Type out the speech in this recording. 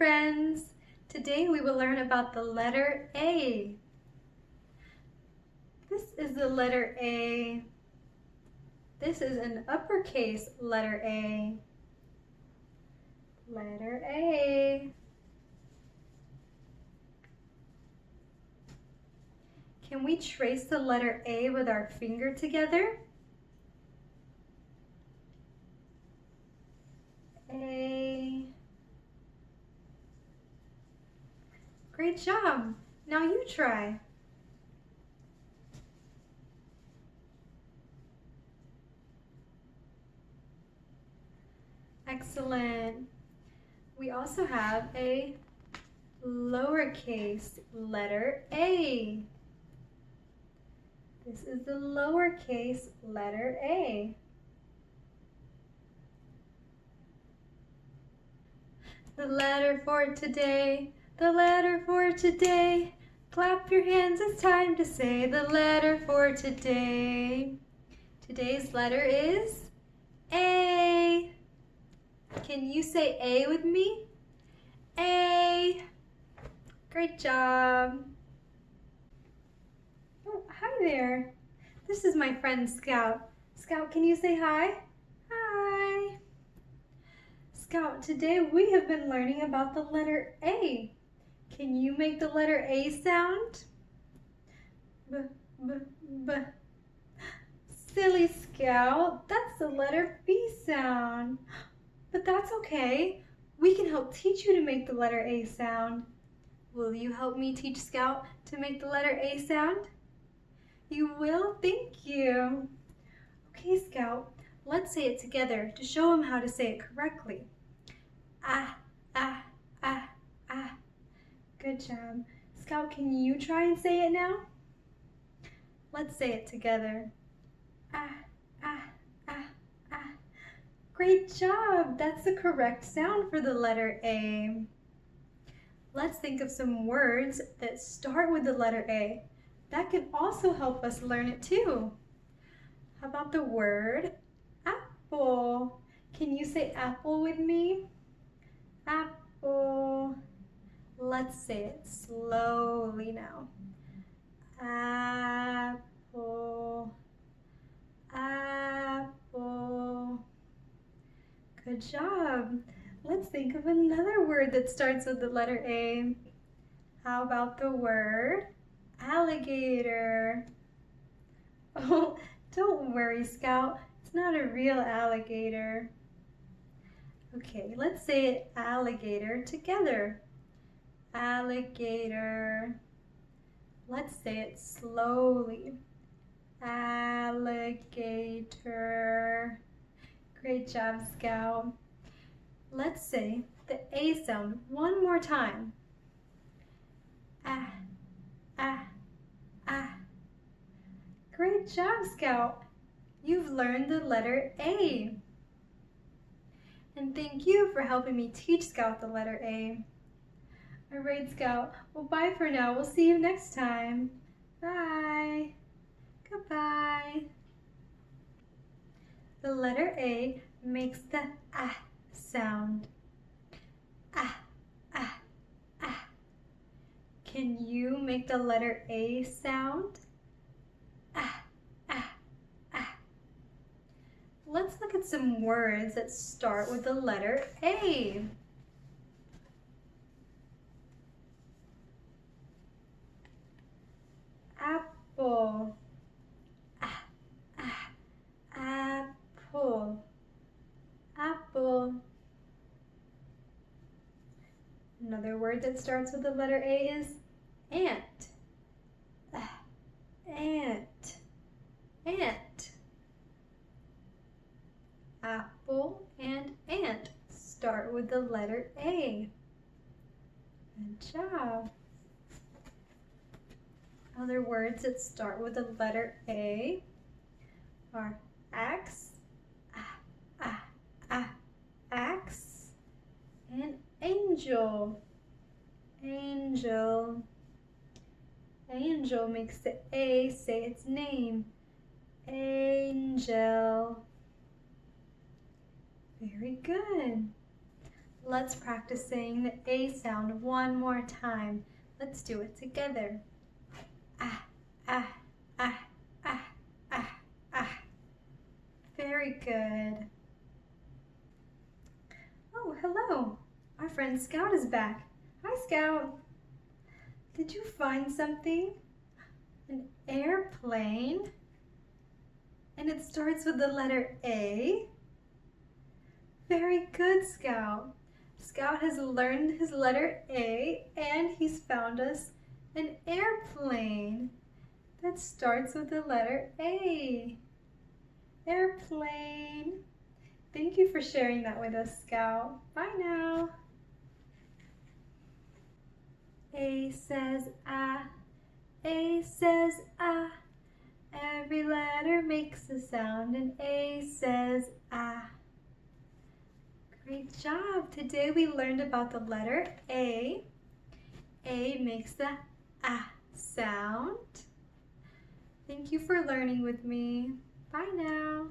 friends! Today we will learn about the letter A. This is the letter A. This is an uppercase letter A. Letter A. Can we trace the letter A with our finger together? A. Great job. Now you try. Excellent. We also have a lowercase letter A. This is the lowercase letter A. The letter for today, the letter for today. Clap your hands, it's time to say the letter for today. Today's letter is A. Can you say A with me? A. Great job. Oh, hi there. This is my friend Scout. Scout, can you say hi? Hi. Scout, today we have been learning about the letter A. Can you make the letter A sound? B, b, b. Silly Scout, that's the letter B sound. But that's okay. We can help teach you to make the letter A sound. Will you help me teach Scout to make the letter A sound? You will? Thank you. Okay, Scout, let's say it together to show him how to say it correctly. Ah, ah, ah, ah. Good job. Scout, can you try and say it now? Let's say it together. Ah, ah, ah, ah. Great job. That's the correct sound for the letter A. Let's think of some words that start with the letter A. That can also help us learn it too. How about the word apple? Can you say apple with me? Apple. Let's say it slowly now. Apple. Apple. Good job. Let's think of another word that starts with the letter A. How about the word alligator? Oh, don't worry, Scout. It's not a real alligator. Okay, let's say it alligator together. Alligator. Let's say it slowly. Alligator. Great job, Scout. Let's say the A sound one more time. Ah, ah, ah. Great job, Scout. You've learned the letter A. And thank you for helping me teach Scout the letter A. All right, Scout. Well, bye for now. We'll see you next time. Bye. Goodbye. The letter A makes the ah sound. Ah, ah, ah. Can you make the letter A sound? Ah, ah, ah. Let's look at some words that start with the letter A. Apple. Ah, ah, apple. Apple. Another word that starts with the letter A is ant. Ah, ant. Ant. Apple and ant start with the letter A. Good job. Other words that start with the letter A are axe, axe, and angel. Angel. Angel makes the A say its name. Angel. Very good. Let's practice saying the A sound one more time. Let's do it together. Ah, ah, ah, ah, ah, ah. Very good. Oh, hello. Our friend Scout is back. Hi, Scout. Did you find something? An airplane? And it starts with the letter A? Very good, Scout. Scout has learned his letter A and he's found us an airplane that starts with the letter A. Airplane. Thank you for sharing that with us, Scout. Bye now. A says ah, A says ah. Every letter makes a sound and A says ah. Great job! Today we learned about the letter A. A makes the ah sound. Thank you for learning with me. Bye now.